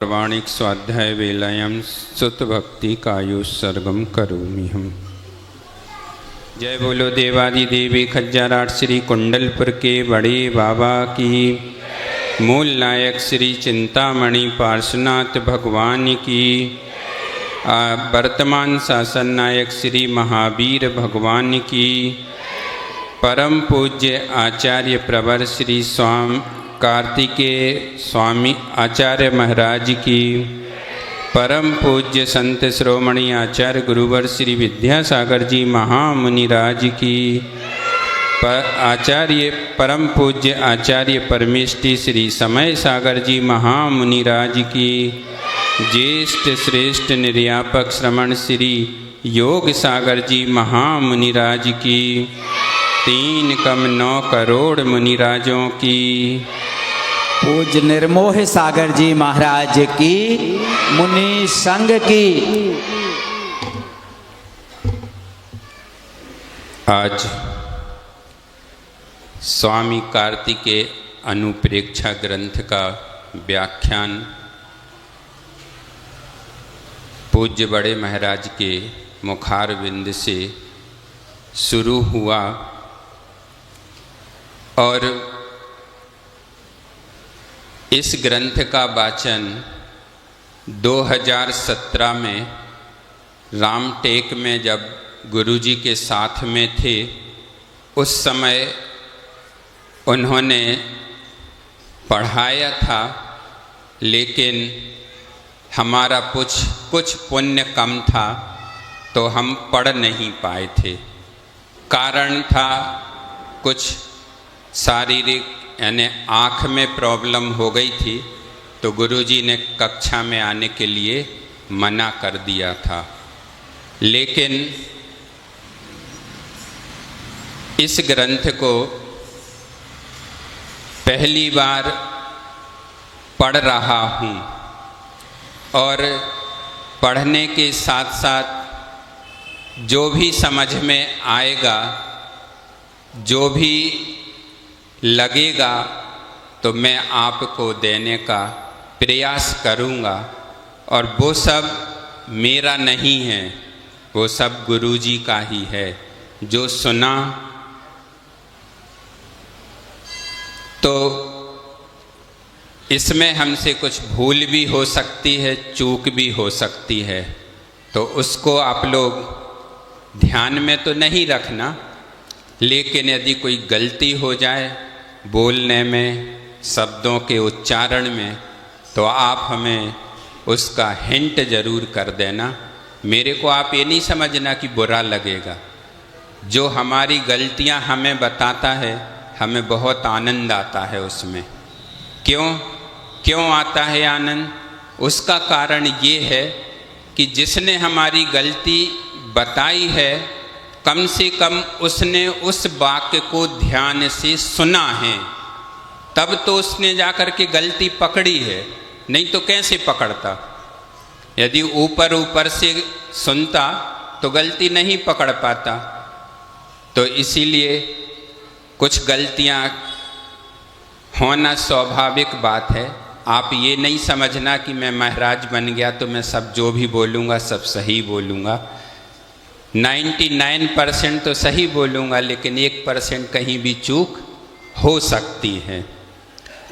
प्रमाणिक स्वाध्याय वेलायाम सुत भक्ति कायुत्सर्गम करोमि हम। जय बोलो देवादि देवी खज्जराट श्री कुंडलपुर के बड़े बाबा की। मूल नायक श्री चिंतामणि पार्श्वनाथ भगवान की। वर्तमान शासन नायक श्री महावीर भगवान की। परम पूज्य आचार्य प्रवर श्री स्वामी कार्तिकेय स्वामी आचार्य महाराज की। परम पूज्य संत श्रोमणी आचार्य गुरुवर श्री विद्यासागर जी महामुनिराज की। आचार्य परम पूज्य आचार्य परमेष्टि श्री समय सागर जी महामुनिराज की। ज्येष्ठ श्रेष्ठ निर्यापक श्रमण श्री योग सागर जी महामुनिराज की। 3,9 करोड़ मुनिराजों की। पूज्य निर्मोह सागर जी महाराज की। मुनि संघ की। आज स्वामी कार्तिकेय अनुप्रेक्षा ग्रंथ का व्याख्यान पूज्य बड़े महाराज के मुखारविंद से शुरू हुआ और इस ग्रंथ का वाचन 2017 में रामटेक में जब गुरुजी के साथ में थे उस समय उन्होंने पढ़ाया था, लेकिन हमारा कुछ पुण्य कम था तो हम पढ़ नहीं पाए थे। कारण था कुछ शारीरिक यानी आँख में प्रॉब्लम हो गई थी तो गुरुजी ने कक्षा में आने के लिए मना कर दिया था। लेकिन इस ग्रंथ को पहली बार पढ़ रहा हूँ और पढ़ने के साथ साथ जो भी समझ में आएगा, जो भी लगेगा तो मैं आपको देने का प्रयास करूँगा। और वो सब मेरा नहीं है, वो सब गुरुजी का ही है। जो सुना तो इसमें हमसे कुछ भूल भी हो सकती है, चूक भी हो सकती है, तो उसको आप लोग ध्यान में तो नहीं रखना। लेकिन यदि कोई गलती हो जाए बोलने में, शब्दों के उच्चारण में, तो आप हमें उसका हिंट ज़रूर कर देना। मेरे को आप ये नहीं समझना कि बुरा लगेगा। जो हमारी गलतियां हमें बताता है, हमें बहुत आनंद आता है उसमें। क्यों आता है आनंद? उसका कारण ये है कि जिसने हमारी गलती बताई है कम से कम उसने उस वाक्य को ध्यान से सुना है, तब तो उसने जाकर के गलती पकड़ी है, नहीं तो कैसे पकड़ता। यदि ऊपर से सुनता तो गलती नहीं पकड़ पाता। तो इसीलिए कुछ गलतियां होना स्वाभाविक बात है। आप ये नहीं समझना कि मैं महाराज बन गया तो मैं सब जो भी बोलूँगा सब सही बोलूँगा। 99% तो सही बोलूँगा, लेकिन 1% कहीं भी चूक हो सकती है,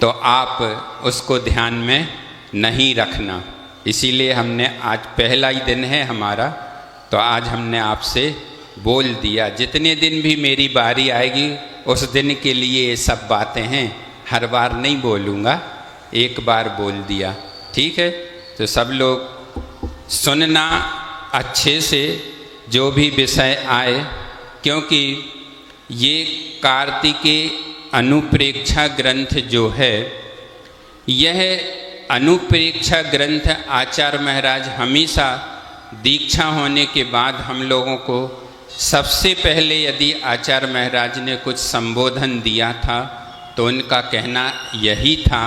तो आप उसको ध्यान में नहीं रखना। इसीलिए हमने आज पहला ही दिन है हमारा, तो आज हमने आपसे बोल दिया। जितने दिन भी मेरी बारी आएगी उस दिन के लिए ये सब बातें हैं, हर बार नहीं बोलूँगा, एक बार बोल दिया, ठीक है। तो सब लोग सुनना अच्छे से, जो भी विषय आए, क्योंकि ये कार्तिकेय अनुप्रेक्षा ग्रंथ जो है, यह अनुप्रेक्षा ग्रंथ आचार्य महाराज हमेशा दीक्षा होने के बाद हम लोगों को सबसे पहले यदि आचार्य महाराज ने कुछ संबोधन दिया था तो उनका कहना यही था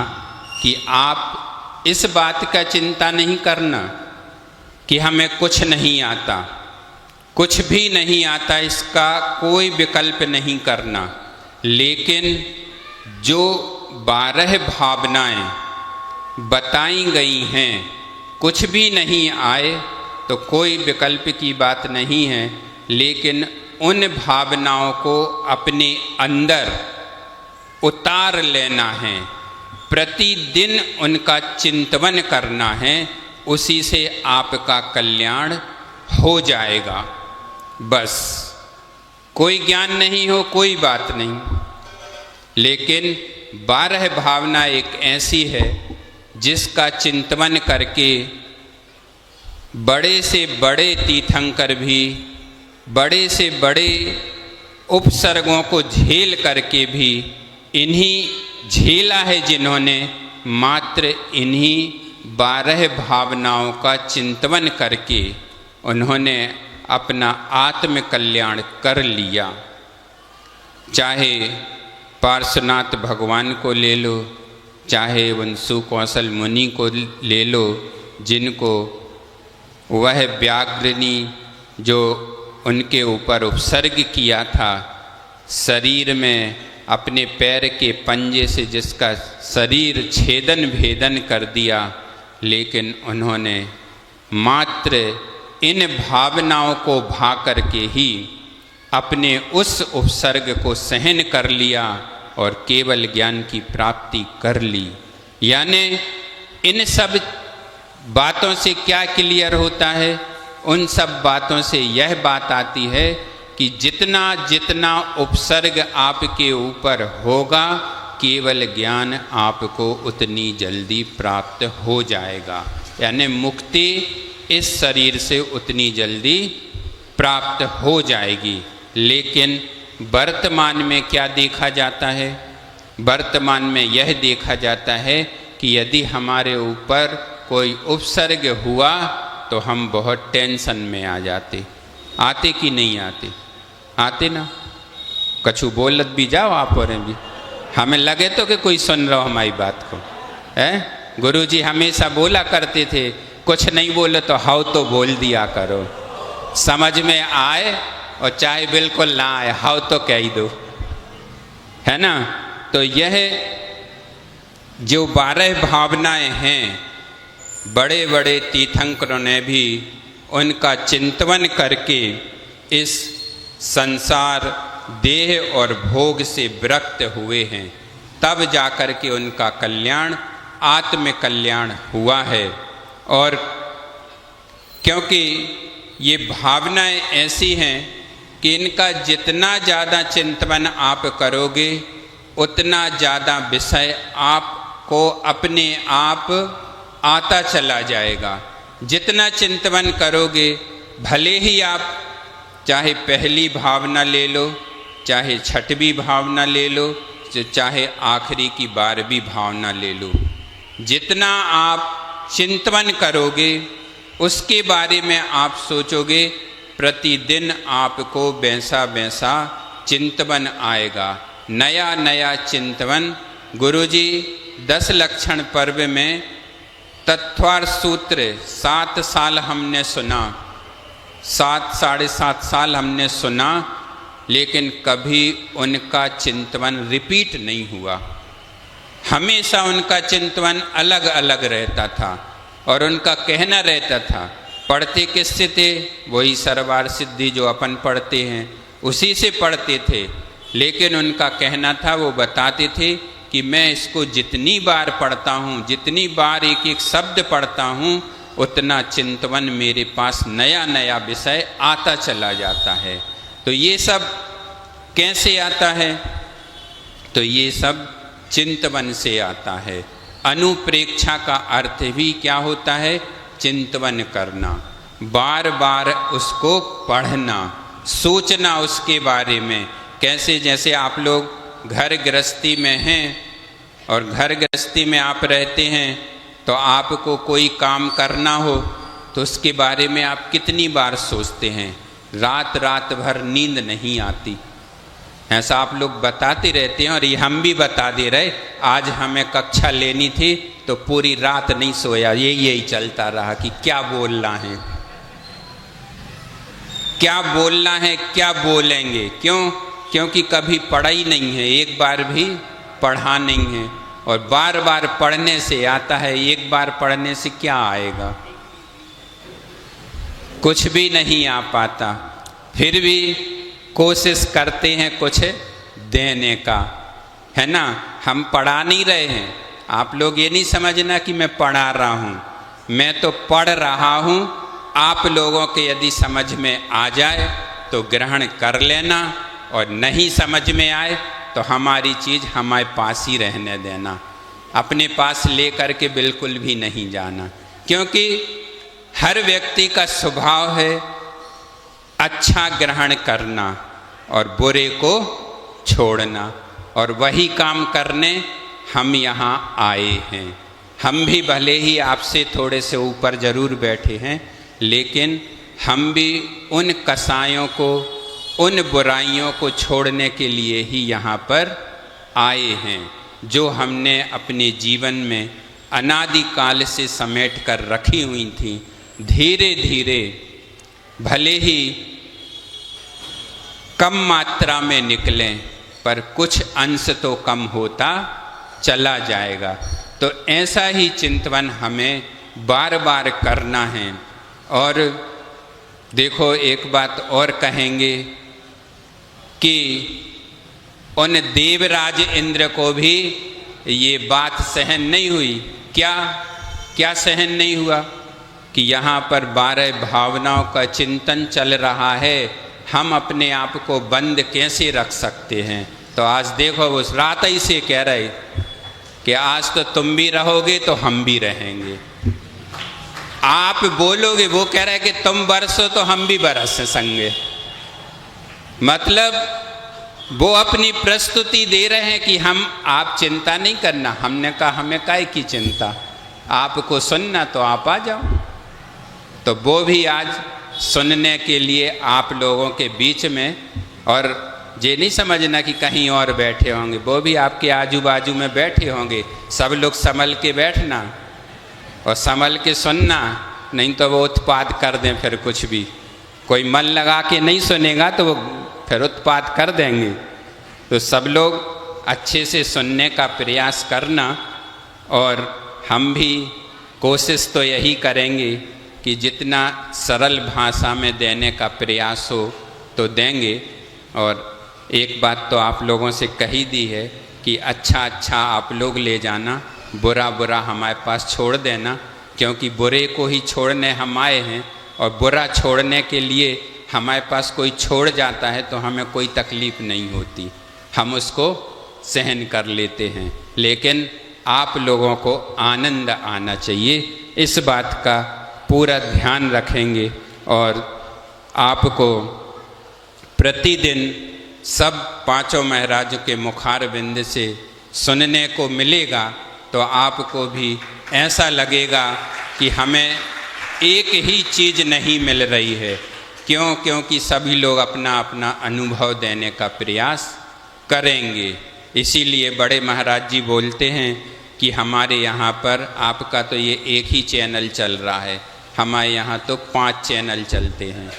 कि आप इस बात का चिंता नहीं करना कि हमें कुछ नहीं आता, कुछ भी नहीं आता, इसका कोई विकल्प नहीं करना। लेकिन जो 12 भावनाएं बताई गई हैं, कुछ भी नहीं आए तो कोई विकल्प की बात नहीं है, लेकिन उन भावनाओं को अपने अंदर उतार लेना है, प्रतिदिन उनका चिंतन करना है, उसी से आपका कल्याण हो जाएगा। बस कोई ज्ञान नहीं हो कोई बात नहीं, लेकिन 12 भावना एक ऐसी है जिसका चिंतन करके बड़े से बड़े तीर्थंकर भी बड़े से बड़े उपसर्गों को झेल करके भी, इन्हीं झेला है जिन्होंने, मात्र इन्हीं 12 भावनाओं का चिंतन करके उन्होंने अपना आत्म कल्याण कर लिया। चाहे पार्श्वनाथ भगवान को ले लो, चाहे वंशु कौशल मुनि को ले लो, जिनको वह व्याघ्रनी जो उनके ऊपर उपसर्ग किया था, शरीर में अपने पैर के पंजे से जिसका शरीर छेदन भेदन कर दिया, लेकिन उन्होंने मात्र इन भावनाओं को भा करके ही अपने उस उपसर्ग को सहन कर लिया और केवल ज्ञान की प्राप्ति कर ली। यानी इन सब बातों से क्या क्लियर होता है? उन सब बातों से यह बात आती है कि जितना जितना उपसर्ग आपके ऊपर होगा, केवल ज्ञान आपको उतनी जल्दी प्राप्त हो जाएगा। यानी मुक्ति इस शरीर से उतनी जल्दी प्राप्त हो जाएगी। लेकिन वर्तमान में क्या देखा जाता है? वर्तमान में यह देखा जाता है कि यदि हमारे ऊपर कोई उपसर्ग हुआ तो हम बहुत टेंशन में आ जाते। आते कि नहीं आते? आते ना। कछु बोलत भी जाओ आप और भी, हमें लगे तो कि कोई सुन रहा हो हमारी बात को है। गुरुजी हमेशा बोला करते थे, कुछ नहीं बोले तो हाउ तो बोल दिया करो, समझ में आए और चाहे बिल्कुल ना आए हाउ तो कह ही दो, है ना। तो यह जो 12 भावनाएं हैं, बड़े बड़े तीर्थंकरों ने भी उनका चिंतन करके इस संसार देह और भोग से विरक्त हुए हैं, तब जाकर के उनका कल्याण आत्म कल्याण हुआ है। और क्योंकि ये भावनाएं ऐसी हैं कि इनका जितना ज़्यादा चिंतन आप करोगे, उतना ज़्यादा विषय आपको अपने आप आता चला जाएगा। जितना चिंतन करोगे, भले ही आप चाहे पहली भावना ले लो, चाहे छठवीं भावना ले लो, चाहे आखिरी की 12वीं भावना ले लो, जितना आप चिंतन करोगे उसके बारे में आप सोचोगे, प्रतिदिन आपको वैसा वैसा चिंतन आएगा, नया नया चिंतन। गुरुजी 10 लक्षण पर्व में तत्वार सूत्र 7 साल हमने सुना, 7 साढ़े 7 साल हमने सुना, लेकिन कभी उनका चिंतन रिपीट नहीं हुआ। हमेशा उनका चिंतन अलग अलग रहता था और उनका कहना रहता था, पढ़ते किससे थे? वही सरवार सिद्धि जो अपन पढ़ते हैं उसी से पढ़ते थे, लेकिन उनका कहना था, वो बताते थे कि मैं इसको जितनी बार पढ़ता हूँ, जितनी बार एक एक शब्द पढ़ता हूँ, उतना चिंतन मेरे पास नया नया विषय आता चला जाता है। तो ये सब कैसे आता है? तो ये सब चिंतन से आता है। अनुप्रेक्षा का अर्थ भी क्या होता है? चिंतन करना, बार बार उसको पढ़ना, सोचना उसके बारे में। कैसे? जैसे आप लोग घर गृहस्थी में हैं और घर गृहस्थी में आप रहते हैं, तो आपको कोई काम करना हो तो उसके बारे में आप कितनी बार सोचते हैं? रात रात भर नींद नहीं आती। ऐसा आप लोग बताते रहते हैं और ये हम भी बता दे रहे। आज हमें कक्षा लेनी थी तो पूरी रात नहीं सोया, यही चलता रहा कि क्या बोलना है, क्या बोलना है, क्या बोलेंगे। क्यों? क्योंकि कभी पढ़ा ही नहीं है, एक बार भी पढ़ा नहीं है। और बार बार पढ़ने से आता है। एक बार पढ़ने से क्या आएगा? कुछ भी नहीं आ पाता। फिर भी कोशिश करते हैं कुछ देने का, है ना। हम पढ़ा नहीं रहे हैं। आप लोग ये नहीं समझना कि मैं पढ़ा रहा हूँ, मैं तो पढ़ रहा हूँ। आप लोगों के यदि समझ में आ जाए तो ग्रहण कर लेना, और नहीं समझ में आए तो हमारी चीज़ हमारे पास ही रहने देना, अपने पास ले कर के बिल्कुल भी नहीं जाना। क्योंकि हर व्यक्ति का स्वभाव है अच्छा ग्रहण करना और बुरे को छोड़ना, और वही काम करने हम यहाँ आए हैं। हम भी भले ही आपसे थोड़े से ऊपर जरूर बैठे हैं, लेकिन हम भी उन कसायों को, उन बुराइयों को छोड़ने के लिए ही यहाँ पर आए हैं, जो हमने अपने जीवन में अनादिकाल से समेट कर रखी हुई थी। धीरे धीरे भले ही कम मात्रा में निकलें, पर कुछ अंश तो कम होता चला जाएगा। तो ऐसा ही चिंतन हमें बार बार करना है। और देखो, एक बात और कहेंगे कि उन देवराज इंद्र को भी ये बात सहन नहीं हुई। क्या सहन नहीं हुआ? कि यहाँ पर 12 भावनाओं का चिंतन चल रहा है, हम अपने आप को बंद कैसे रख सकते हैं। तो आज देखो, उस रात ही से कह रहे कि आज तो तुम भी रहोगे तो हम भी रहेंगे। आप बोलोगे, वो कह रहे कि तुम बरसो तो हम भी बरस संगे। मतलब वो अपनी प्रस्तुति दे रहे हैं कि आप चिंता नहीं करना। हमने कहा हमें काहे की चिंता, आपको सुनना तो आप आ जाओ। तो वो भी आज सुनने के लिए आप लोगों के बीच में, और ये नहीं समझना कि कहीं और बैठे होंगे, वो भी आपके आजू बाजू में बैठे होंगे। सब लोग संभल के बैठना और संभल के सुनना, नहीं तो वो उत्पात कर दें। फिर कुछ भी कोई मन लगा के नहीं सुनेगा तो वो फिर उत्पात कर देंगे। तो सब लोग अच्छे से सुनने का प्रयास करना, और हम भी कोशिश तो यही करेंगे कि जितना सरल भाषा में देने का प्रयास हो तो देंगे। और एक बात तो आप लोगों से कही दी है कि अच्छा अच्छा आप लोग ले जाना, बुरा बुरा हमारे पास छोड़ देना। क्योंकि बुरे को ही छोड़ने हम आए हैं, और बुरा छोड़ने के लिए हमारे पास कोई छोड़ जाता है तो हमें कोई तकलीफ़ नहीं होती, हम उसको सहन कर लेते हैं। लेकिन आप लोगों को आनंद आना चाहिए, इस बात का पूरा ध्यान रखेंगे। और आपको प्रतिदिन सब पांचों महाराज के मुखार बिंद से सुनने को मिलेगा, तो आपको भी ऐसा लगेगा कि हमें एक ही चीज़ नहीं मिल रही है। क्योंकि सभी लोग अपना अपना अनुभव देने का प्रयास करेंगे। इसीलिए बड़े महाराज जी बोलते हैं कि हमारे यहाँ पर आपका तो ये एक ही चैनल चल रहा है, हमारे यहाँ तो 5 चैनल चलते हैं,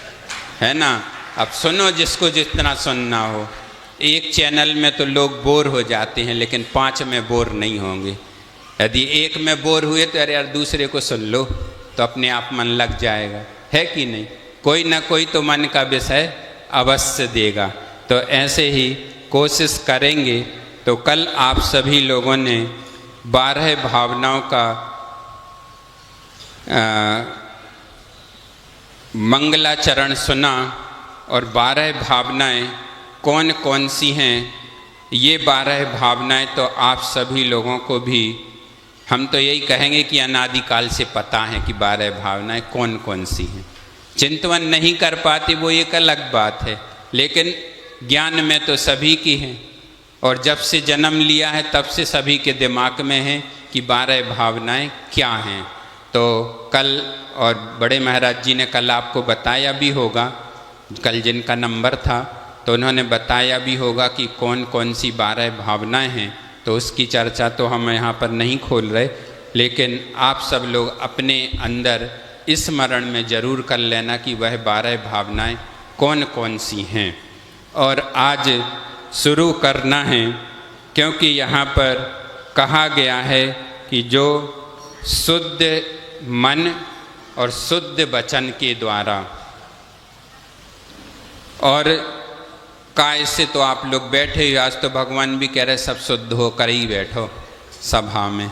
है ना। अब सुनो जिसको जितना सुनना हो। एक चैनल में तो लोग बोर हो जाते हैं, लेकिन 5 में बोर नहीं होंगे। यदि एक में बोर हुए तो अरे यार दूसरे को सुन लो, तो अपने आप मन लग जाएगा, है कि नहीं। कोई ना कोई तो मन का विषय अवश्य देगा। तो ऐसे ही कोशिश करेंगे। तो कल आप सभी लोगों ने 12 भावनाओं का मंगलाचरण सुना, और 12 भावनाएं कौन कौन सी हैं, ये 12 भावनाएं तो आप सभी लोगों को भी, हम तो यही कहेंगे कि अनादिकाल से पता है कि 12 भावनाएं कौन कौन सी हैं। चिंतन नहीं कर पाते वो एक अलग बात है, लेकिन ज्ञान में तो सभी की हैं। और जब से जन्म लिया है तब से सभी के दिमाग में है कि 12 भावनाएं क्या हैं। तो कल, और बड़े महाराज जी ने कल आपको बताया भी होगा, कल जिनका नंबर था तो उन्होंने बताया भी होगा कि कौन कौन सी 12 भावनाएं हैं। तो उसकी चर्चा तो हम यहाँ पर नहीं खोल रहे, लेकिन आप सब लोग अपने अंदर स्मरण में जरूर कर लेना कि वह 12 भावनाएं कौन कौन सी हैं। और आज शुरू करना है, क्योंकि यहाँ पर कहा गया है कि जो शुद्ध मन और शुद्ध वचन के द्वारा, और काय से तो आप लोग बैठे ही, आज तो भगवान भी कह रहे सब शुद्ध हो कर ही बैठो सभा में,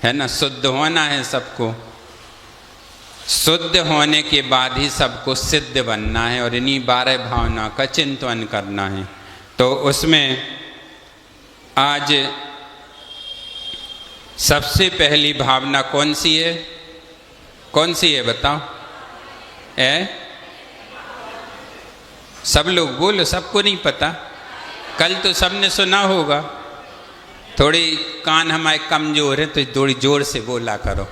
है ना। शुद्ध होना है सबको, शुद्ध होने के बाद ही सबको सिद्ध बनना है और इन्हीं 12 भावना का चिंतन करना है। तो उसमें आज सबसे पहली भावना कौन सी है? कौन सी है बताओ? सब लोग बोलो, सबको नहीं पता। कल तो सबने सुना होगा, थोड़ी कान हमारे कमजोर है तो थोड़ी जोर से बोला करो।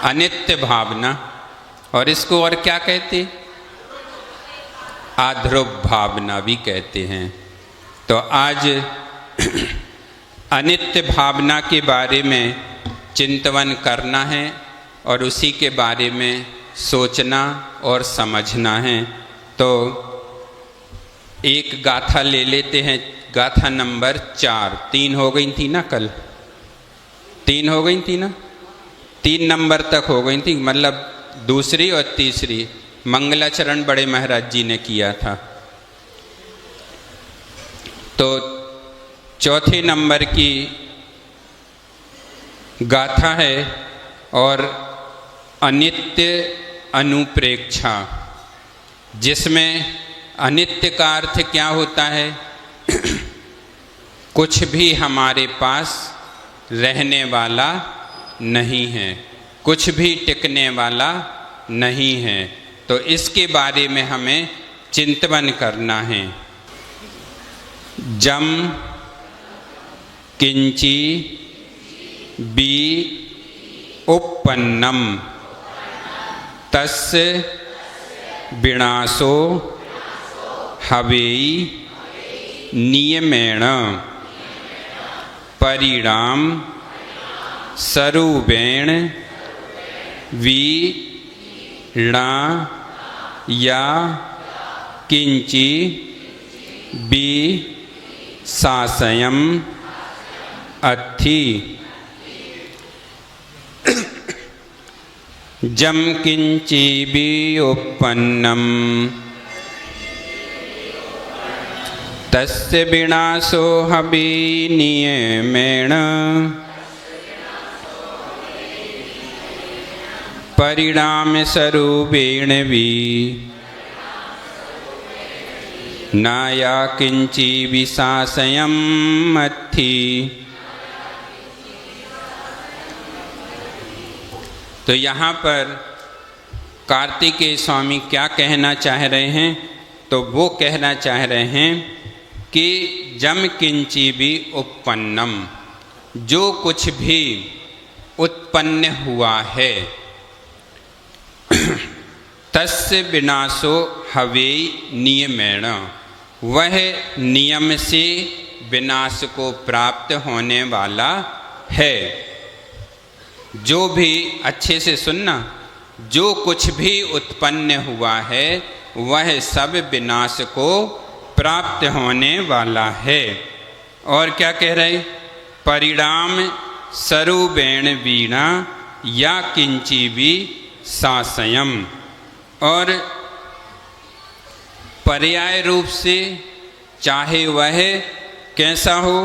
अनित्य भावना, और इसको और क्या कहते? आध्रुव भावना भी कहते हैं। तो आज अनित्य भावना के बारे में चिंतन करना है और उसी के बारे में सोचना और समझना है। तो एक गाथा ले लेते हैं, गाथा नंबर 4। 3 हो गई थी ना कल? 3 हो गई थी ना? 3 नंबर तक हो गई थी, मतलब दूसरी और तीसरी मंगलाचरण बड़े महाराज जी ने किया था। तो चौथे नंबर की गाथा है और अनित्य अनुप्रेक्षा, जिसमें अनित्य का अर्थ क्या होता है? कुछ भी हमारे पास रहने वाला नहीं है, कुछ भी टिकने वाला नहीं है। तो इसके बारे में हमें चिंतन करना है। जम किंची बी उपपन्नम तस्य विनाशो हवेई नियमेण परिणाम स्वरूपेण वीणा या किंची बी सासयम अथि। जम किंची बी उपपन्नम तस्य विनाशो हबी नियमेण परिणाम स्वरूपेण वी नाया किंची विशासयम् अथि। तो यहाँ पर कार्तिकेय स्वामी क्या कहना चाह रहे हैं? तो वो कहना चाह रहे हैं कि जम किंची भी उपपन्नम, जो कुछ भी उत्पन्न हुआ है, तस्य विनाशो हवे नियमेण, वह नियम से विनाश को प्राप्त होने वाला है। जो भी, अच्छे से सुनना, जो कुछ भी उत्पन्न हुआ है वह सब विनाश को प्राप्त होने वाला है। और क्या कह रहे? परिणाम स्वरूपेण वीणा या किंची भी सासयम, और पर्याय रूप से, चाहे वह कैसा हो,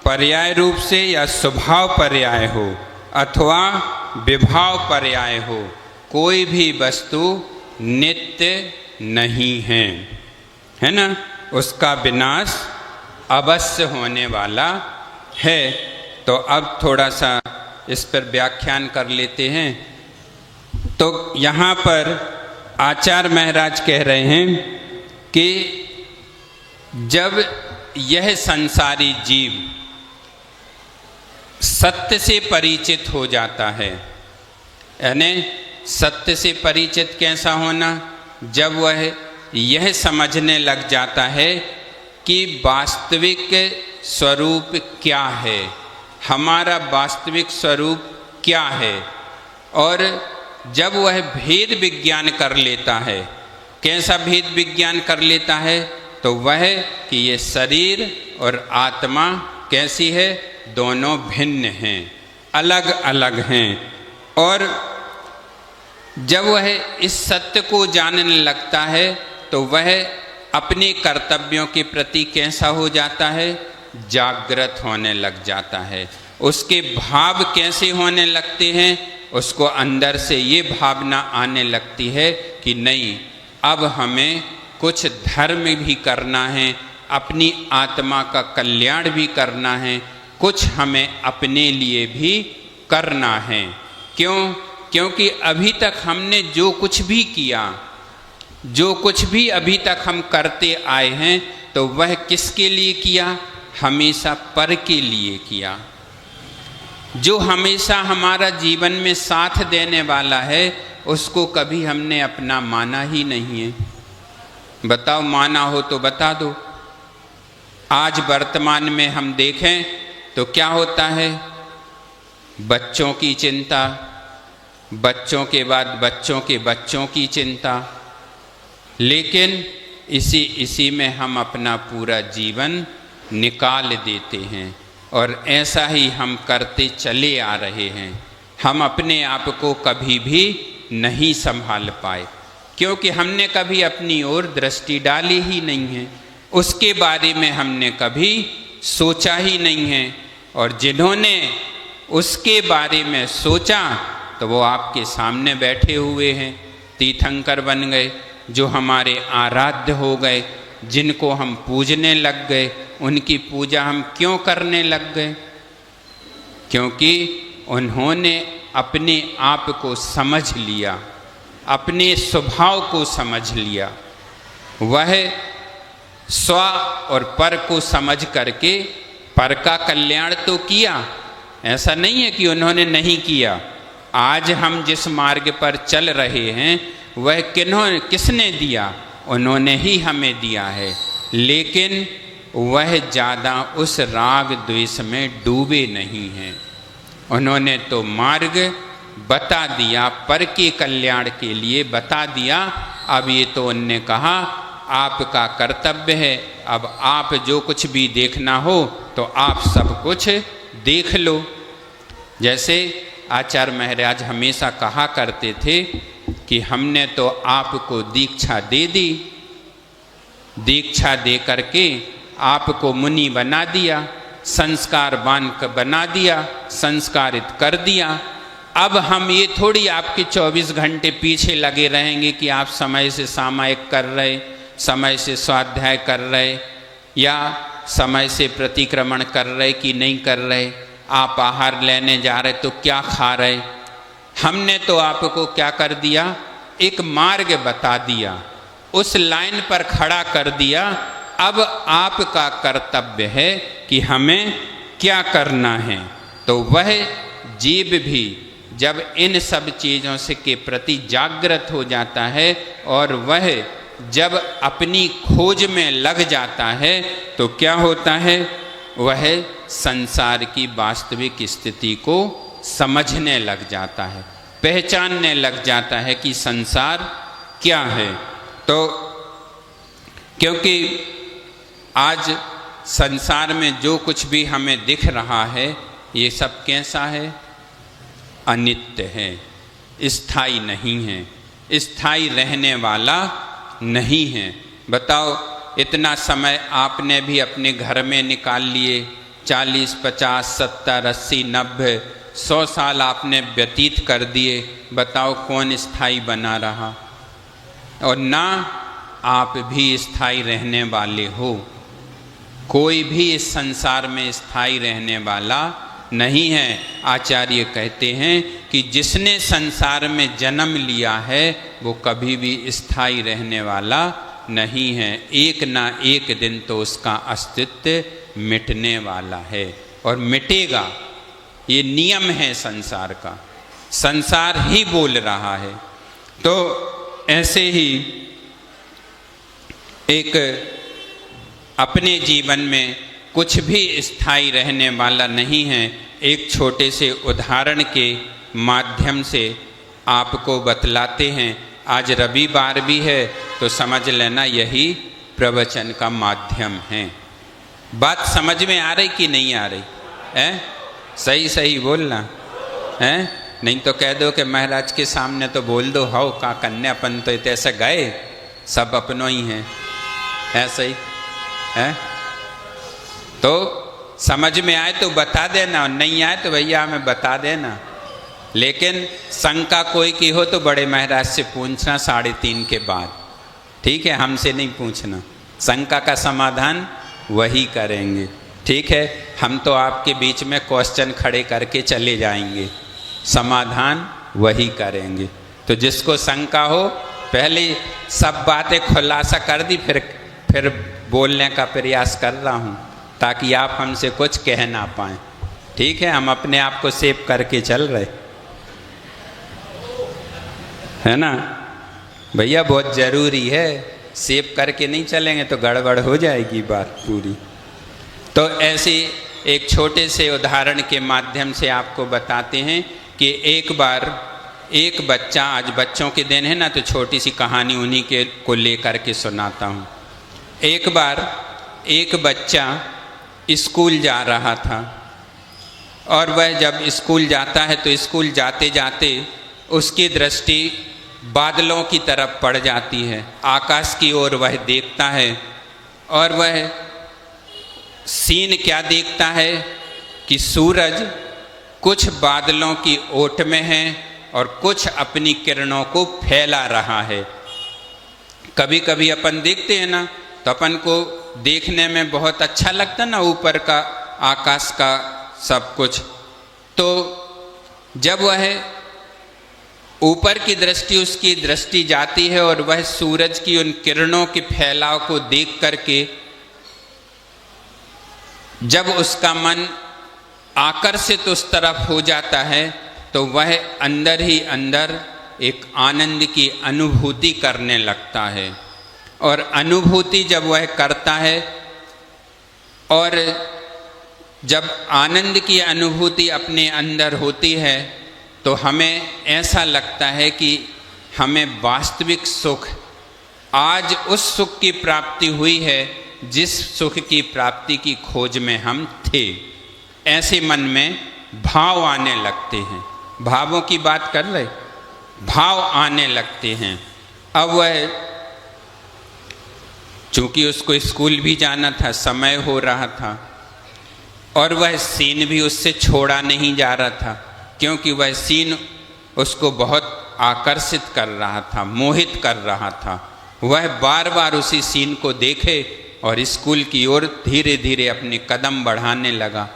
पर्याय रूप से या स्वभाव पर्याय हो अथवा विभाव पर्याय हो, कोई भी वस्तु नित्य नहीं है, है ना। उसका विनाश अवश्य होने वाला है। तो अब थोड़ा सा इस पर व्याख्यान कर लेते हैं। तो यहाँ पर आचार्य महाराज कह रहे हैं कि जब यह संसारी जीव सत्य से परिचित हो जाता है, यानी सत्य से परिचित कैसा होना? जब वह यह समझने लग जाता है कि वास्तविक स्वरूप क्या है, हमारा वास्तविक स्वरूप क्या है, और जब वह भेद विज्ञान कर लेता है। कैसा भेद विज्ञान कर लेता है? तो वह कि ये शरीर और आत्मा कैसी है? दोनों भिन्न हैं, अलग अलग हैं। और जब वह इस सत्य को जानने लगता है तो वह अपने कर्तव्यों के प्रति कैसा हो जाता है? जागृत होने लग जाता है। उसके भाव कैसे होने लगते हैं? उसको अंदर से ये भावना आने लगती है कि नहीं, अब हमें कुछ धर्म भी करना है, अपनी आत्मा का कल्याण भी करना है, कुछ हमें अपने लिए भी करना है। क्यों? क्योंकि अभी तक हमने जो कुछ भी किया, जो कुछ भी अभी तक हम करते आए हैं, तो वह किसके लिए किया? हमेशा पर के लिए किया। जो हमेशा हमारा जीवन में साथ देने वाला है, उसको कभी हमने अपना माना ही नहीं है। बताओ, माना हो तो बता दो। आज वर्तमान में हम देखें तो क्या होता है? बच्चों की चिंता, बच्चों के बाद बच्चों के बच्चों की चिंता, लेकिन इसी में हम अपना पूरा जीवन निकाल देते हैं। और ऐसा ही हम करते चले आ रहे हैं। हम अपने आप को कभी भी नहीं संभाल पाए, क्योंकि हमने कभी अपनी ओर दृष्टि डाली ही नहीं है, उसके बारे में हमने कभी सोचा ही नहीं है। और जिन्होंने उसके बारे में सोचा तो वो आपके सामने बैठे हुए हैं, तीर्थंकर बन गए, जो हमारे आराध्य हो गए, जिनको हम पूजने लग गए। उनकी पूजा हम क्यों करने लग गए? क्योंकि उन्होंने अपने आप को समझ लिया, अपने स्वभाव को समझ लिया। वह स्व और पर को समझ करके पर का कल्याण तो किया, ऐसा नहीं है कि उन्होंने नहीं किया। आज हम जिस मार्ग पर चल रहे हैं वह किसने दिया? उन्होंने ही हमें दिया है। लेकिन वह ज़्यादा उस राग द्वेष में डूबे नहीं हैं। उन्होंने तो मार्ग बता दिया, पर के कल्याण के लिए बता दिया। अब ये तो उनने कहा आपका कर्तव्य है, अब आप जो कुछ भी देखना हो तो आप सब कुछ देख लो। जैसे आचार्य महाराज हमेशा कहा करते थे कि हमने तो आपको दीक्षा दे दी, दीक्षा दे करके आपको मुनि बना दिया, संस्कारवान बना दिया, संस्कारित कर दिया। अब हम ये थोड़ी आपके 24 घंटे पीछे लगे रहेंगे कि आप समय से सामायिक कर रहे, समय से स्वाध्याय कर रहे, या समय से प्रतिक्रमण कर रहे कि नहीं कर रहे, आप आहार लेने जा रहे तो क्या खा रहे। हमने तो आपको क्या कर दिया? एक मार्ग बता दिया, उस लाइन पर खड़ा कर दिया। अब आपका कर्तव्य है कि हमें क्या करना है। तो वह जीव भी जब इन सब चीज़ों से के प्रति जागृत हो जाता है और वह जब अपनी खोज में लग जाता है तो क्या होता है? वह संसार की वास्तविक स्थिति को समझने लग जाता है, पहचानने लग जाता है कि संसार क्या है। तो क्योंकि आज संसार में जो कुछ भी हमें दिख रहा है ये सब कैसा है? अनित्य है, स्थायी नहीं है, स्थायी रहने वाला नहीं है। बताओ, इतना समय आपने भी अपने घर में निकाल लिए, 40, 50, 70, 80, 90, 100 साल आपने व्यतीत कर दिए। बताओ कौन स्थायी बना रहा? और ना आप भी स्थायी रहने वाले हो। कोई भी इस संसार में स्थायी रहने वाला नहीं है। आचार्य कहते हैं कि जिसने संसार में जन्म लिया है वो कभी भी स्थायी रहने वाला नहीं है। एक ना एक दिन तो उसका अस्तित्व मिटने वाला है और मिटेगा। ये नियम है संसार का, संसार ही बोल रहा है। तो ऐसे ही एक अपने जीवन में कुछ भी स्थायी रहने वाला नहीं है। एक छोटे से उदाहरण के माध्यम से आपको बतलाते हैं। आज रविवार भी है तो समझ लेना यही प्रवचन का माध्यम है। बात समझ में आ रही कि नहीं आ रही है? सही सही बोलना है, नहीं तो कह दो कि महाराज के सामने तो बोल दो हाउ का कन्या अपन तो ऐसे गए सब अपनों ही हैं, ऐसा ही है। तो समझ में आए तो बता देना, और नहीं आए तो भैया हमें बता देना। लेकिन शंका कोई की हो तो बड़े महाराज से पूछना 3:30 के बाद, ठीक है? हमसे नहीं पूछना, शंका का समाधान वही करेंगे, ठीक है? हम तो आपके बीच में क्वेश्चन खड़े करके चले जाएंगे, समाधान वही करेंगे। तो जिसको शंका हो पहले सब बातें खुलासा कर दी, फिर बोलने का प्रयास कर रहा हूँ ताकि आप हमसे कुछ कह ना पाएँ, ठीक है? हम अपने आप को सेव करके चल रहे है ना भैया, बहुत ज़रूरी है। सेव करके नहीं चलेंगे तो गड़बड़ हो जाएगी बात पूरी। तो ऐसे एक छोटे से उदाहरण के माध्यम से आपको बताते हैं कि एक बार एक बच्चा, आज बच्चों के दिन है ना, तो छोटी सी कहानी उन्हीं के को लेकर के सुनाता हूँ। एक बार एक बच्चा स्कूल जा रहा था, और वह जब स्कूल जाता है तो स्कूल जाते जाते उसकी दृष्टि बादलों की तरफ पड़ जाती है, आकाश की ओर वह देखता है, और वह सीन क्या देखता है कि सूरज कुछ बादलों की ओट में है और कुछ अपनी किरणों को फैला रहा है। कभी कभी अपन देखते हैं ना, तो अपन को देखने में बहुत अच्छा लगता ना, ऊपर का आकाश का सब कुछ। तो जब वह ऊपर की दृष्टि, उसकी दृष्टि जाती है और वह सूरज की उन किरणों के फैलाव को देख करके जब उसका मन आकर्षित उस तरफ हो जाता है, तो वह अंदर ही अंदर एक आनंद की अनुभूति करने लगता है। और अनुभूति जब वह करता है, और जब आनंद की अनुभूति अपने अंदर होती है, तो हमें ऐसा लगता है कि हमें वास्तविक सुख, आज उस सुख की प्राप्ति हुई है जिस सुख की प्राप्ति की खोज में हम थे। ऐसे मन में भाव आने लगते हैं। भावों की बात कर रहे, भाव आने लगते हैं। अब वह, चूंकि उसको स्कूल भी जाना था, समय हो रहा था, और वह सीन भी उससे छोड़ा नहीं जा रहा था, क्योंकि वह सीन उसको बहुत आकर्षित कर रहा था, मोहित कर रहा था। वह बार बार उसी सीन को देखे और स्कूल की ओर धीरे धीरे अपने कदम बढ़ाने लगा।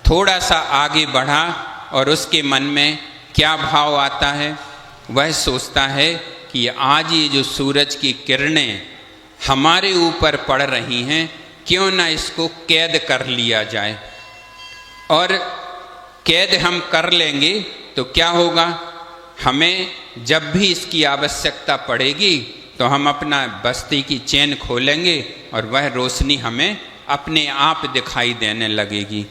थोड़ा सा आगे बढ़ा और उसके मन में क्या भाव आता है? वह सोचता है कि आज ये जो सूरज की किरणें हमारे ऊपर पड़ रही हैं, क्यों ना इसको कैद कर लिया जाए। और कैद हम कर लेंगे तो क्या होगा, हमें जब भी इसकी आवश्यकता पड़ेगी तो हम अपना बस्ती की चेन खोलेंगे और वह रोशनी हमें अपने आप दिखाई देने लगेगी।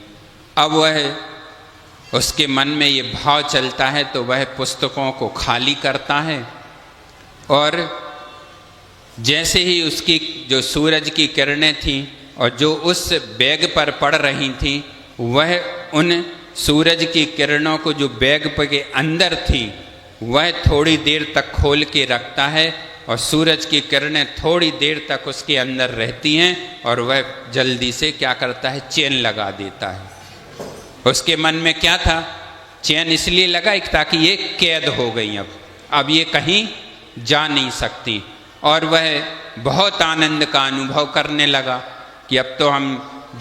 अब वह, उसके मन में ये भाव चलता है, तो वह पुस्तकों को खाली करता है, और जैसे ही उसकी जो सूरज की किरणें थीं और जो उस बैग पर पड़ रही थीं, वह उन सूरज की किरणों को जो बैग के अंदर थी, वह थोड़ी देर तक खोल के रखता है, और सूरज की किरणें थोड़ी देर तक उसके अंदर रहती हैं, और वह जल्दी से क्या करता है, चेन लगा देता है। उसके मन में क्या था, चेन इसलिए लगाई ताकि ये कैद हो गई, अब ये कहीं जा नहीं सकती। और वह बहुत आनंद का अनुभव करने लगा कि अब तो हम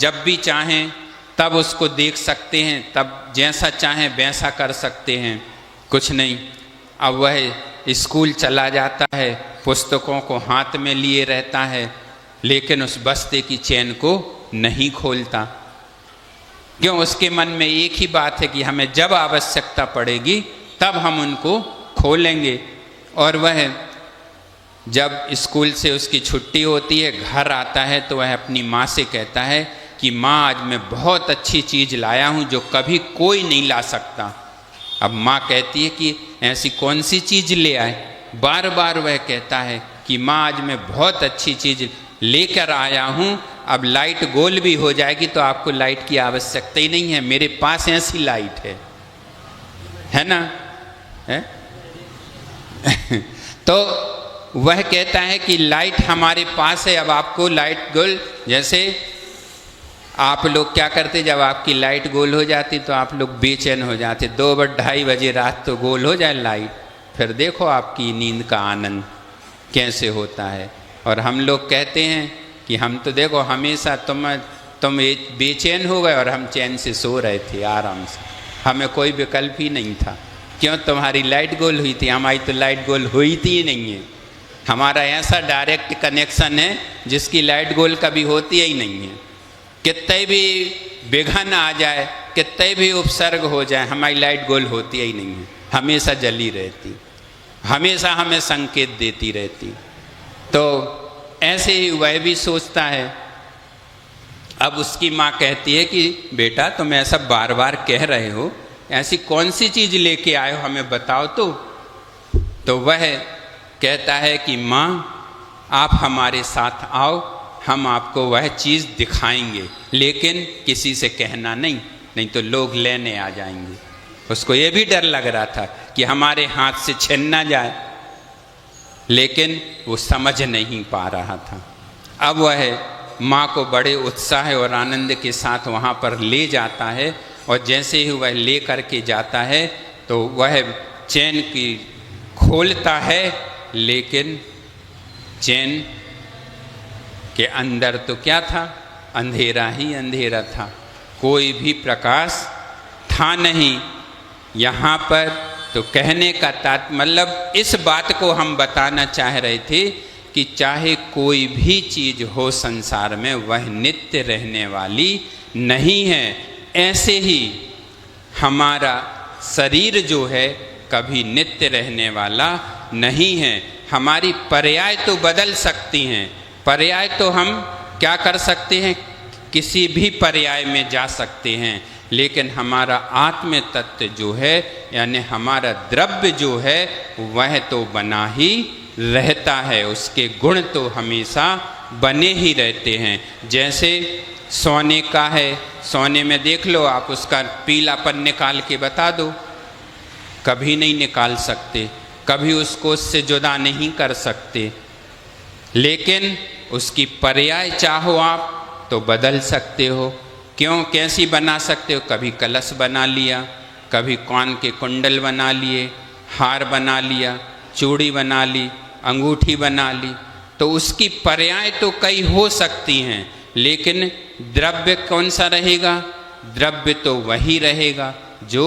जब भी चाहें तब उसको देख सकते हैं, तब जैसा चाहें वैसा कर सकते हैं, कुछ नहीं। अब वह स्कूल चला जाता है, पुस्तकों को हाथ में लिए रहता है, लेकिन उस बस्ते की चेन को नहीं खोलता। क्यों? उसके मन में एक ही बात है कि हमें जब आवश्यकता पड़ेगी तब हम उनको खोलेंगे। और वह जब स्कूल से उसकी छुट्टी होती है, घर आता है, तो वह अपनी माँ से कहता है कि माँ, आज मैं बहुत अच्छी चीज़ लाया हूँ जो कभी कोई नहीं ला सकता। अब माँ कहती है कि ऐसी कौन सी चीज़ ले आए? बार बार वह कहता है कि माँ, आज मैं बहुत अच्छी चीज़ लेकर आया हूँ, अब लाइट गोल भी हो जाएगी तो आपको लाइट की आवश्यकता ही नहीं है, मेरे पास ऐसी लाइट है ना, है? तो वह कहता है कि लाइट हमारे पास है। अब आपको लाइट गोल, जैसे आप लोग क्या करते, जब आपकी लाइट गोल हो जाती तो आप लोग बेचैन हो जाते, 2-2:30 बजे रात तो गोल हो जाए लाइट, फिर देखो आपकी नींद का आनंद कैसे होता है। और हम लोग कहते हैं कि हम तो देखो हमेशा तुम बेचैन हो गए और हम चैन से सो रहे थे आराम से, हमें कोई विकल्प ही नहीं था। क्यों? तुम्हारी लाइट गोल हुई थी, हमारी तो लाइट गोल हुई थी ही नहीं है। हमारा ऐसा डायरेक्ट कनेक्शन है जिसकी लाइट गोल कभी होती ही नहीं है। कितने भी विघ्न आ जाए, कितने भी उपसर्ग हो जाए, हमारी लाइट गोल होती ही नहीं है, हमेशा जली रहती, हमेशा हमें संकेत देती रहती। तो ऐसे ही वह भी सोचता है। अब उसकी माँ कहती है कि बेटा तुम ऐसा बार बार कह रहे हो, ऐसी कौन सी चीज़ लेके आए हो, हमें बताओ तो वह कहता है कि माँ आप हमारे साथ आओ, हम आपको वह चीज़ दिखाएंगे, लेकिन किसी से कहना नहीं तो लोग लेने आ जाएंगे। उसको ये भी डर लग रहा था कि हमारे हाथ से छिन ना जाए, लेकिन वो समझ नहीं पा रहा था। अब वह माँ को बड़े उत्साह और आनंद के साथ वहाँ पर ले जाता है, और जैसे ही वह ले करके जाता है तो वह चैन की खोलता है, लेकिन चैन के अंदर तो क्या था, अंधेरा ही अंधेरा था, कोई भी प्रकाश था नहीं। यहाँ पर तो कहने का मतलब इस बात को हम बताना चाह रहे थे कि चाहे कोई भी चीज़ हो संसार में, वह नित्य रहने वाली नहीं है। ऐसे ही हमारा शरीर जो है कभी नित्य रहने वाला नहीं है। हमारी पर्याय तो बदल सकती हैं, पर्याय तो हम क्या कर सकते हैं, किसी भी पर्याय में जा सकते हैं, लेकिन हमारा आत्म तत्व जो है, यानी हमारा द्रव्य जो है, वह तो बना ही रहता है, उसके गुण तो हमेशा बने ही रहते हैं। जैसे सोने का है, सोने में देख लो आप, उसका पीलापन निकाल के बता दो, कभी नहीं निकाल सकते, कभी उसको उससे जुदा नहीं कर सकते, लेकिन उसकी पर्याय चाहो आप तो बदल सकते हो। क्यों? कैसी बना सकते हो? कभी कलश बना लिया, कभी कान के कुंडल बना लिए, हार बना लिया, चूड़ी बना ली, अंगूठी बना ली, तो उसकी पर्याय तो कई हो सकती हैं, लेकिन द्रव्य कौन सा रहेगा? द्रव्य तो वही रहेगा जो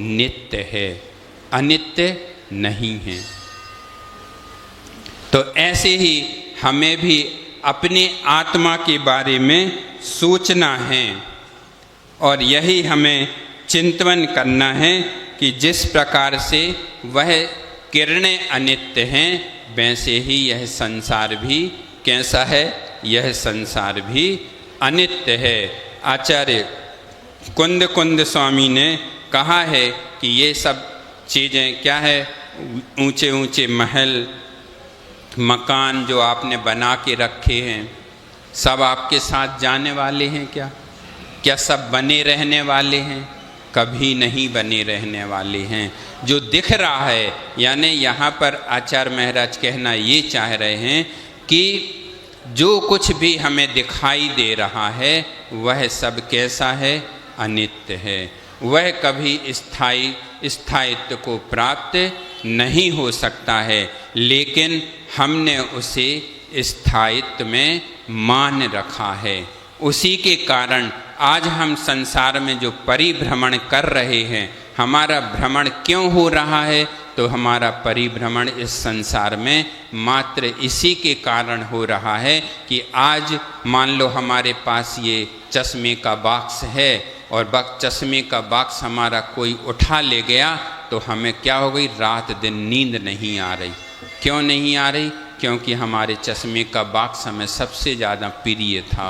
नित्य है, अनित्य नहीं है। तो ऐसे ही हमें भी अपने आत्मा के बारे में सोचना है, और यही हमें चिंतन करना है कि जिस प्रकार से वह किरणें अनित्य हैं, वैसे ही यह संसार भी कैसा है? यह संसार भी अनित्य है। आचार्य कुंद स्वामी ने कहा है कि ये सब चीज़ें क्या है, ऊंचे ऊंचे महल मकान जो आपने बना के रखे हैं, सब आपके साथ जाने वाले हैं क्या? क्या सब बने रहने वाले हैं? कभी नहीं बने रहने वाले हैं। जो दिख रहा है, यानी यहाँ पर आचार्य महाराज कहना ये चाह रहे हैं कि जो कुछ भी हमें दिखाई दे रहा है, वह सब कैसा है? अनित्य है। वह कभी स्थायित्व को प्राप्त नहीं हो सकता है, लेकिन हमने उसे स्थायित्व में मान रखा है। उसी के कारण आज हम संसार में जो परिभ्रमण कर रहे हैं, हमारा भ्रमण क्यों हो रहा है? तो हमारा परिभ्रमण इस संसार में मात्र इसी के कारण हो रहा है कि आज मान लो हमारे पास ये चश्मे का बॉक्स है, और चश्मे का बॉक्स हमारा कोई उठा ले गया, तो हमें क्या हो गई? रात दिन नींद नहीं आ रही। क्यों नहीं आ रही? क्योंकि हमारे चश्मे का बॉक्स हमें सबसे ज़्यादा प्रिय था,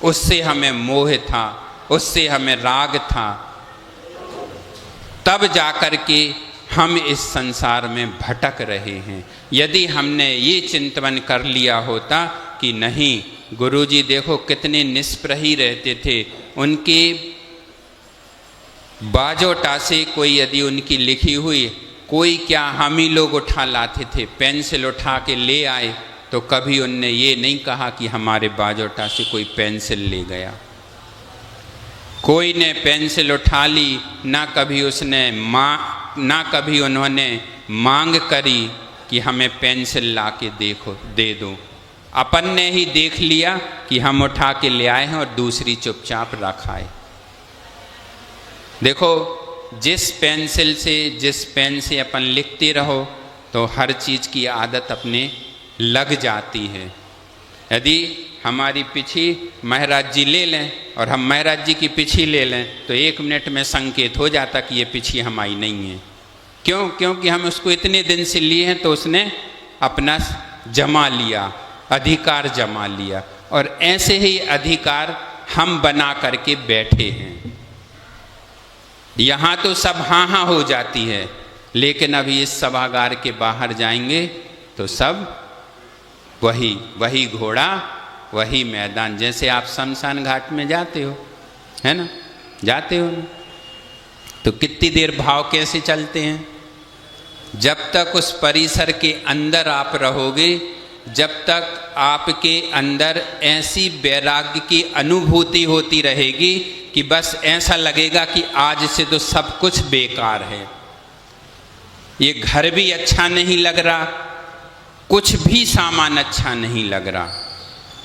उससे हमें मोह था, उससे हमें राग था, तब जाकर के हम इस संसार में भटक रहे हैं। यदि हमने ये चिंतन कर लिया होता कि नहीं, गुरुजी देखो कितने निष्प्रह ही रहते थे। उनके बाजोटा से कोई यदि उनकी लिखी हुई, कोई क्या हम ही लोग उठा लाते थे, पेंसिल उठा के ले आए, तो कभी उनने ये नहीं कहा कि हमारे बाजोटा से कोई पेंसिल ले गया। कोई ने पेंसिल उठा ली, ना कभी उन्होंने मांग करी कि हमें पेंसिल ला के दे दो। अपन ने ही देख लिया कि हम उठा के ले आए हैं और दूसरी चुपचाप रखाए। देखो, जिस पेन से अपन लिखते रहो तो हर चीज़ की आदत अपने लग जाती है। यदि हमारी पिछी महाराज जी ले लें और हम महाराज जी की पिछी ले लें तो 1 मिनट में संकेत हो जाता कि ये पिछी हमारी नहीं है। क्यों? क्योंकि हम उसको इतने दिन से लिए हैं तो उसने अपना जमा लिया, अधिकार जमा लिया, और ऐसे ही अधिकार हम बना करके बैठे हैं। यहाँ तो सब हाँ हाँ हो जाती है, लेकिन अभी इस सभागार के बाहर जाएंगे तो सब वही घोड़ा, वही मैदान। जैसे आप शमशान घाट में जाते हो, है ना, जाते हो ना, तो कितनी देर भाव कैसे चलते हैं? जब तक उस परिसर के अंदर आप रहोगे, जब तक आपके अंदर ऐसी वैराग्य की अनुभूति होती रहेगी कि बस ऐसा लगेगा कि आज से तो सब कुछ बेकार है, ये घर भी अच्छा नहीं लग रहा, कुछ भी सामान अच्छा नहीं लग रहा,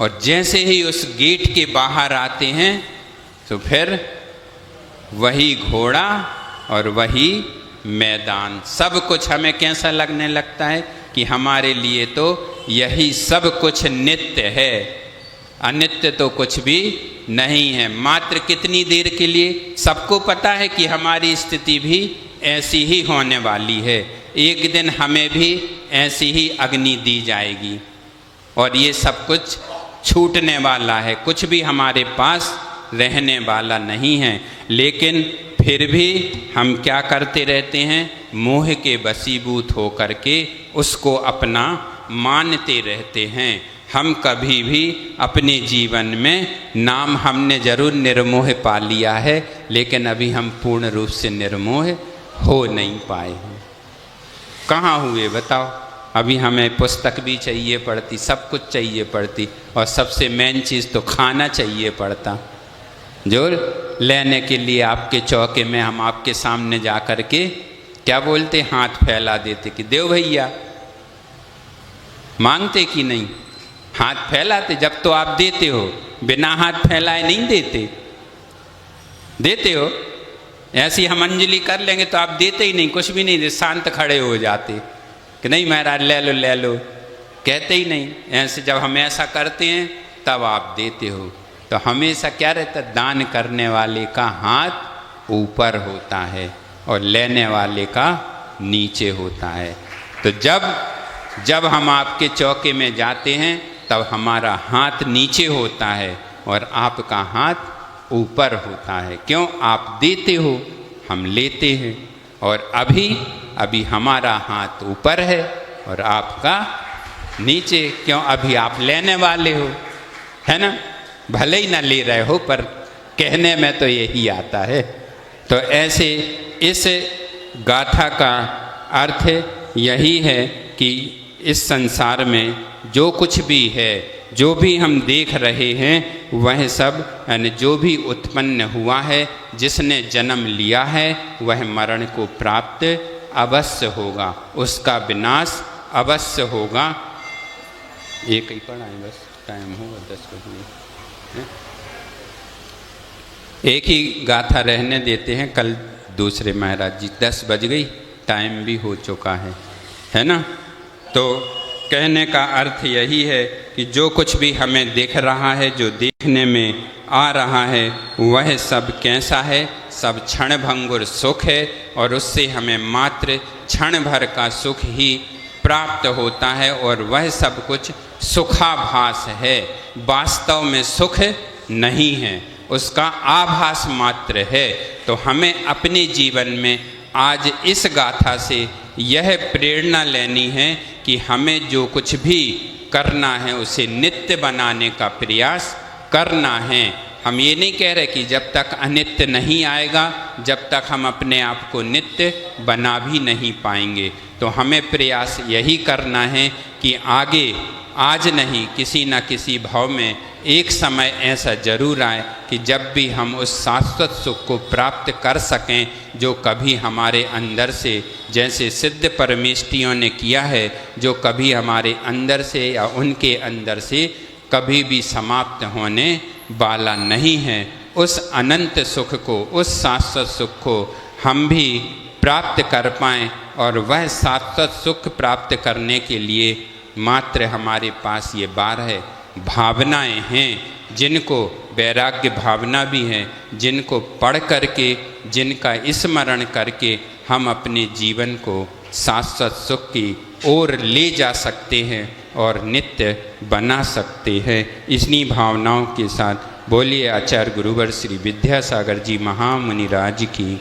और जैसे ही उस गेट के बाहर आते हैं तो फिर वही घोड़ा और वही मैदान। सब कुछ हमें कैसा लगने लगता है कि हमारे लिए तो यही सब कुछ नित्य है, अनित्य तो कुछ भी नहीं है। मात्र कितनी देर के लिए? सबको पता है कि हमारी स्थिति भी ऐसी ही होने वाली है, एक दिन हमें भी ऐसी ही अग्नि दी जाएगी और ये सब कुछ छूटने वाला है, कुछ भी हमारे पास रहने वाला नहीं है। लेकिन फिर भी हम क्या करते रहते हैं? मोह के वशीभूत होकर के उसको अपना मानते रहते हैं। हम कभी भी अपने जीवन में नाम हमने जरूर निर्मोह पा लिया है, लेकिन अभी हम पूर्ण रूप से निर्मोह हो नहीं पाए हैं। कहाँ हुए बताओ? अभी हमें पुस्तक भी चाहिए पड़ती, सब कुछ चाहिए पड़ती, और सबसे मेन चीज़ तो खाना चाहिए पड़ता, जो लेने के लिए आपके चौके में हम आपके सामने जा कर के क्या बोलते, हाथ फैला देते कि देव भैया। मांगते कि नहीं? हाथ फैलाते। जब तो आप देते हो, बिना हाथ फैलाए नहीं देते, देते हो। ऐसी हम अंजलि कर लेंगे तो आप देते ही नहीं, कुछ भी नहीं देते, शांत खड़े हो जाते कि नहीं महाराज ले लो ले लो, कहते ही नहीं। ऐसे जब हम ऐसा करते हैं तब आप देते हो। तो हमेशा क्या रहता है? दान करने वाले का हाथ ऊपर होता है और लेने वाले का नीचे होता है। तो जब हम आपके चौके में जाते हैं तब हमारा हाथ नीचे होता है और आपका हाथ ऊपर होता है। क्यों? आप देते हो, हम लेते हैं, और अभी हमारा हाथ ऊपर है और आपका नीचे। क्यों? अभी आप लेने वाले हो, है ना, भले ही ना ले रहे हो, पर कहने में तो यही आता है। तो ऐसे इस गाथा का अर्थ यही है कि इस संसार में जो कुछ भी है, जो भी हम देख रहे हैं, वह सब यानी जो भी उत्पन्न हुआ है, जिसने जन्म लिया है, वह मरण को प्राप्त अवश्य होगा, उसका विनाश अवश्य होगा। एक ही पढ़ाएं बस, टाइम होगा 10 बजे। एक ही गाथा रहने देते हैं, कल दूसरे महाराज जी। 10 बज गई, टाइम भी हो चुका है ना। तो कहने का अर्थ यही है कि जो कुछ भी हमें दिख रहा है, जो देखने में आ रहा है, वह सब कैसा है? सब क्षण भंगुर सुख है, और उससे हमें मात्र क्षण भर का सुख ही प्राप्त होता है, और वह सब कुछ सुखाभास है, वास्तव में सुख नहीं है, उसका आभास मात्र है। तो हमें अपने जीवन में आज इस गाथा से यह प्रेरणा लेनी है कि हमें जो कुछ भी करना है, उसे नित्य बनाने का प्रयास करना है। हम ये नहीं कह रहे कि जब तक अनित्य नहीं आएगा जब तक हम अपने आप को नित्य बना भी नहीं पाएंगे। तो हमें प्रयास यही करना है कि आगे, आज नहीं, किसी न किसी भाव में एक समय ऐसा जरूर आए कि जब भी हम उस शाश्वत सुख को प्राप्त कर सकें जो कभी हमारे अंदर से, जैसे सिद्ध परमेष्ठियों ने किया है, जो कभी हमारे अंदर से या उनके अंदर से कभी भी समाप्त होने वाला नहीं है। उस अनंत सुख को, उस शाश्वत सुख को हम भी प्राप्त कर पाएँ और वह शाश्वत सुख प्राप्त करने के लिए मात्र हमारे पास ये 12 भावनाएं हैं, जिनको वैराग्य भावना भी है, जिनको पढ़ करके, जिनका स्मरण करके हम अपने जीवन को शाश्वत सुख की ओर ले जा सकते हैं और नित्य बना सकते हैं। इन्हीं भावनाओं के साथ बोलिए आचार्य गुरुवर श्री विद्यासागर जी महामुनि राज की